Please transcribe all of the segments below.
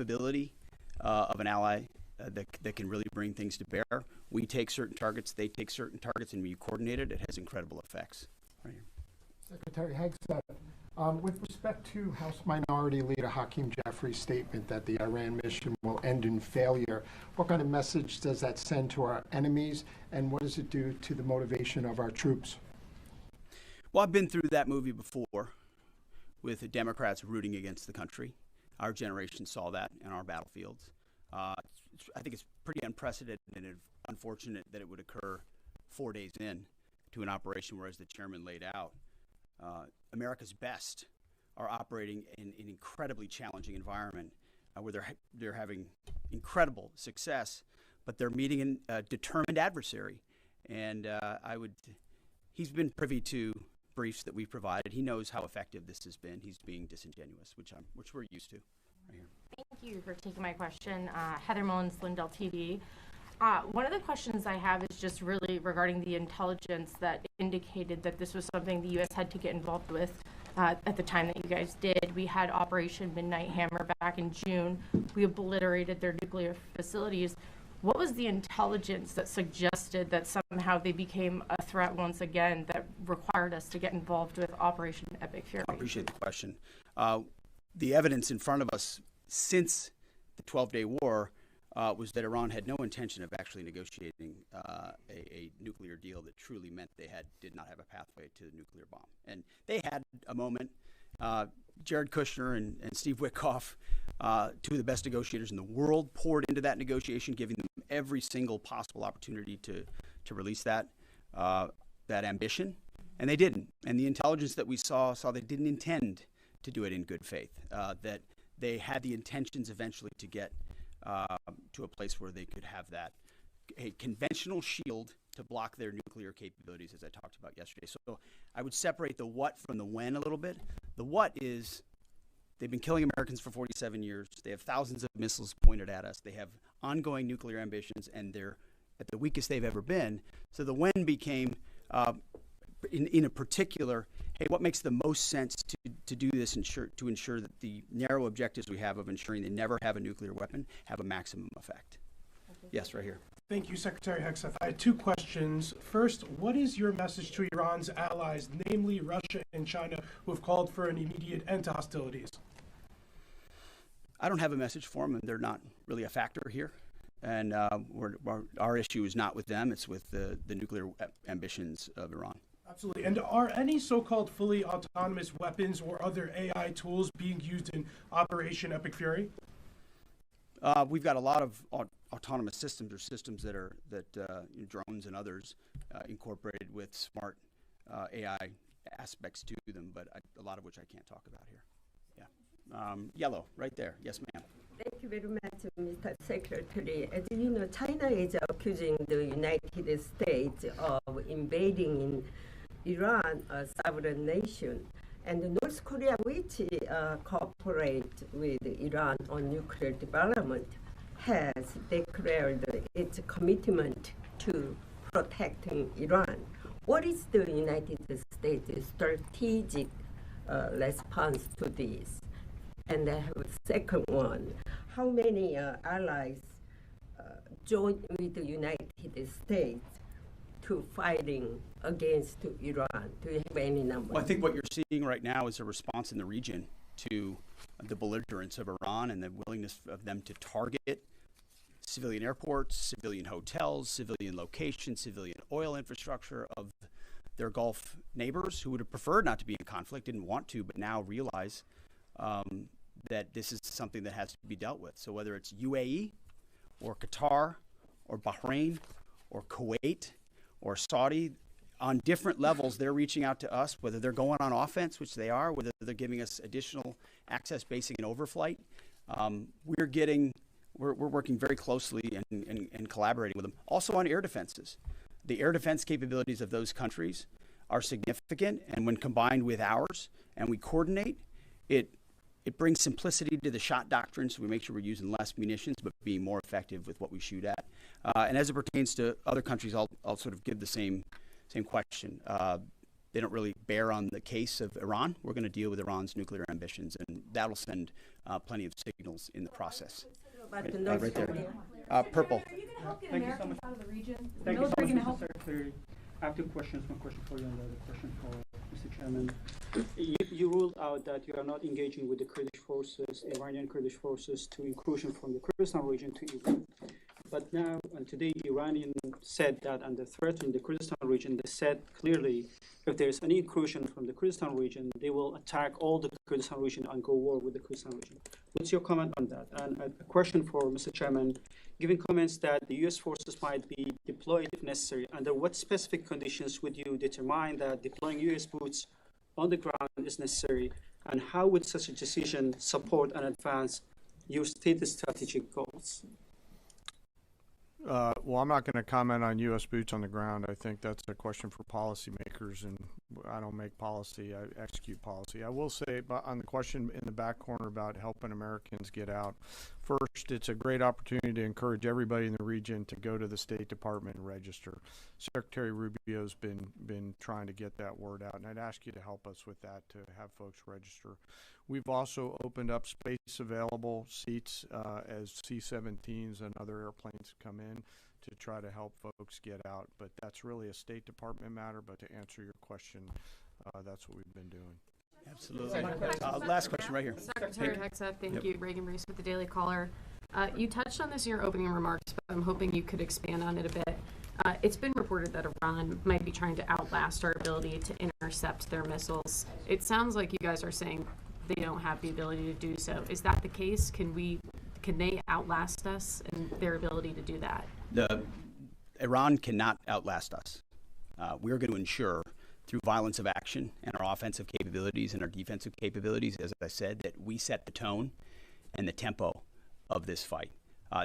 capability of an ally that can really bring things to bear. We take certain targets, they take certain targets, and we coordinate it. It has incredible effects. Right here. Secretary Hegsteth, with respect to House Minority Leader Hakeem Jeffrey's statement that the Iran mission will end in failure, what kind of message does that send to our enemies, and what does it do to the motivation of our troops? Well, I've been through that movie before with the Democrats rooting against the country. Our generation saw that in our battlefields. I think it's pretty unprecedented and unfortunate that it would occur 4 days in to an operation where, as the chairman laid out, America's best are operating in an incredibly challenging environment where they're having incredible success, but they're meeting a determined adversary. And he's been privy to briefs that we've provided. He knows how effective this has been. He's being disingenuous, which we're used to. Right here. Thank you for taking my question. Heather Mullins, Lindell TV. One of the questions I have is just really regarding the intelligence that indicated that this was something the U.S. had to get involved with at the time that you guys did. We had Operation Midnight Hammer back in June. We obliterated their nuclear facilities. What was the intelligence that suggested that somehow they became a threat once again that required us to get involved with Operation Epic Fury? I appreciate the question. The evidence in front of us since the 12-day war was that Iran had no intention of actually negotiating a nuclear deal that truly meant they did not have a pathway to the nuclear bomb. And they had a moment. Jared Kushner and Steve Witkoff, two of the best negotiators in the world, poured into that negotiation, giving them every single possible opportunity to release that ambition, and they didn't. And the intelligence that we saw they didn't intend to do it in good faith, that they had the intentions eventually to get to a place where they could have a conventional shield to block their nuclear capabilities, as I talked about yesterday. So I would separate the what from the when a little bit. The what is they've been killing Americans for 47 years. They have thousands of missiles pointed at us. They have ongoing nuclear ambitions, and they're at the weakest they've ever been. So the when became, in a particular, hey, what makes the most sense to do this to ensure that the narrow objectives we have of ensuring they never have a nuclear weapon have a maximum effect? Yes, right here. Thank you, Secretary Hegsteth. I had two questions. First, what is your message to Iran's allies, namely Russia and China, who have called for an immediate end to hostilities? I don't have a message for them, and they're not really a factor here. And our issue is not with them, it's with the nuclear ambitions of Iran. Absolutely. And are any so-called fully autonomous weapons or other AI tools being used in Operation Epic Fury? We've got a lot of autonomous systems, or systems that drones and others incorporated with smart AI aspects to them, but a lot of which I can't talk about here. Yeah. Yellow, right there. Yes, ma'am. Thank you very much, Mr. Secretary. As you know, China is accusing the United States of invading in Iran, a sovereign nation, and North Korea, which cooperates with Iran on nuclear development, has declared its commitment to protecting Iran. What is the United States' strategic response to this? And I have a second one. How many allies joined with the United States to fighting against Iran? Do you have any number? Well, I think what you're seeing right now is a response in the region to the belligerence of Iran and the willingness of them to target civilian airports, civilian hotels, civilian locations, civilian oil infrastructure of their Gulf neighbors who would have preferred not to be in conflict, didn't want to, but now realize that this is something that has to be dealt with. So whether it's UAE or Qatar or Bahrain or Kuwait or Saudi, on different levels, they're reaching out to us, whether they're going on offense, which they are, whether they're giving us additional access, basing, and overflight. We're working very closely and collaborating with them. Also on air defenses. The air defense capabilities of those countries are significant, and when combined with ours, and we coordinate, it brings simplicity to the shot doctrine, so we make sure we're using less munitions, but being more effective with what we shoot at. And as it pertains to other countries, I'll sort of give the same question. they don't really bear on the case of Iran. We're going to deal with Iran's nuclear ambitions, and that'll send plenty of signals in the process. Right there. Purple. Are you going to help get Americans out of the region? Is the Thank you so military going to much, help? Mr. Secretary. I have two questions. One question for you and the other question for Mr. Chairman. You ruled out that you are not engaging with the Kurdish forces, Iranian Kurdish forces, to incursion from the Kurdistan region to Iran. But now, and today, Iranian said that under threat in the Kurdistan region, they said clearly, if there is any incursion from the Kurdistan region, they will attack all the Kurdistan region and go war with the Kurdistan region. What's your comment on that? And a question for Mr. Chairman, given comments that the U.S. forces might be deployed if necessary, under what specific conditions would you determine that deploying U.S. boots on the ground is necessary, and how would such a decision support and advance your stated strategic goals? Well, I'm not going to comment on U.S. boots on the ground. I think that's a question for policymakers, and I don't make policy, I execute policy. I will say on the question in the back corner about helping Americans get out, first, it's a great opportunity to encourage everybody in the region to go to the State Department and register. Secretary Rubio's been trying to get that word out, and I'd ask you to help us with that, to have folks register. We've also opened up space available seats as C-17s and other airplanes come in to try to help folks get out. But that's really a State Department matter. But to answer your question, that's what we've been doing. Absolutely. Last question right here. Secretary Hegsteth, thank you. Reagan Reese with the Daily Caller. You touched on this in your opening remarks, but I'm hoping you could expand on it a bit. It's been reported that Iran might be trying to outlast our ability to intercept their missiles. It sounds like you guys are saying they don't have the ability to do so. Is that the case? Can they outlast us in their ability to do that? Iran cannot outlast us. We're going to ensure through violence of action and our offensive capabilities and our defensive capabilities, as I said, that we set the tone and the tempo of this fight.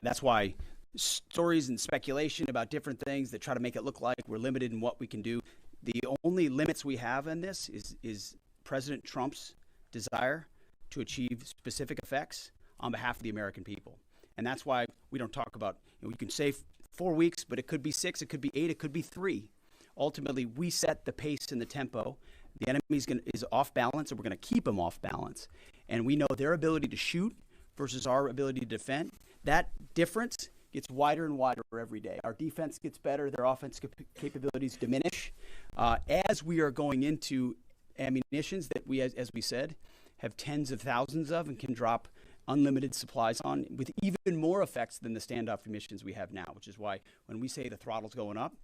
That's why stories and speculation about different things that try to make it look like we're limited in what we can do. The only limits we have in this is President Trump's desire to achieve specific effects on behalf of the American people. And that's why we don't talk about, you can say 4 weeks, but it could be 6, it could be 8, it could be 3. Ultimately, we set the pace and the tempo. The enemy is off balance, and we're going to keep them off balance. And we know their ability to shoot versus our ability to defend. That difference gets wider and wider every day. Our defense gets better, their offense capabilities diminish. As we are going into ammunitions that we, as we said, have tens of thousands of and can drop unlimited supplies on with even more effects than the standoff munitions we have now, which is why when we say the throttle's going up,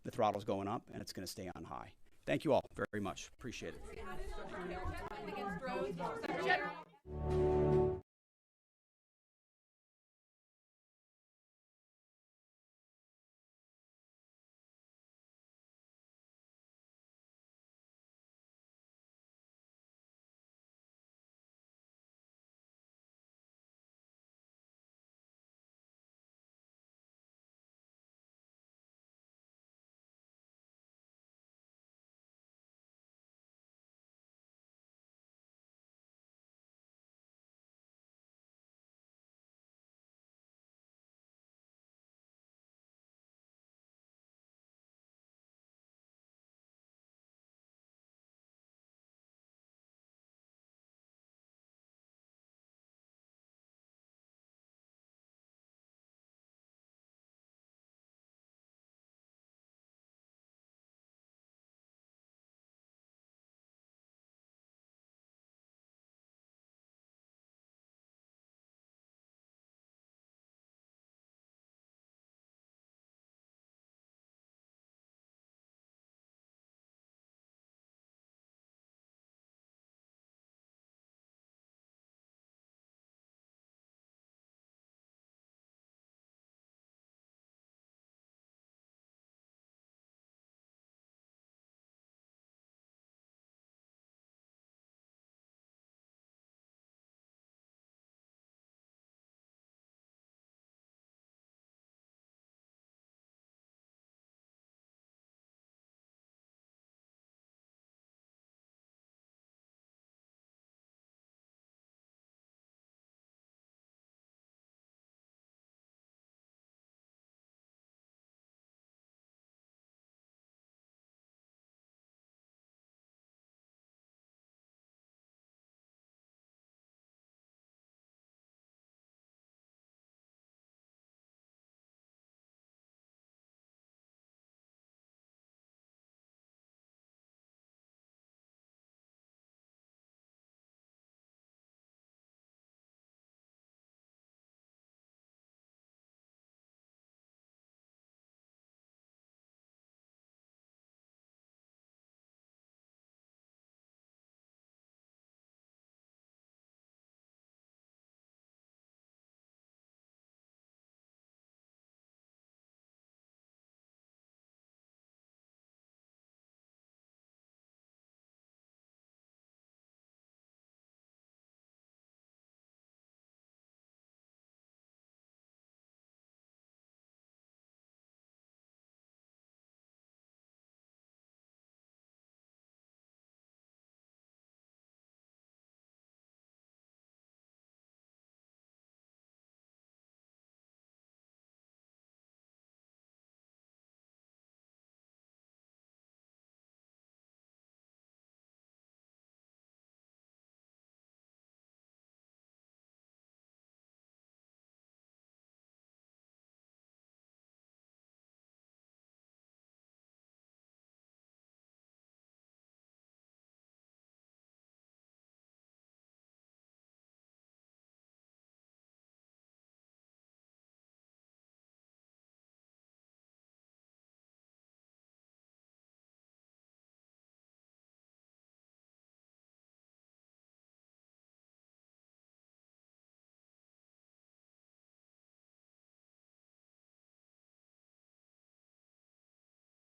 the throttle's going up and it's going to stay on high. Thank you all very much. Appreciate it.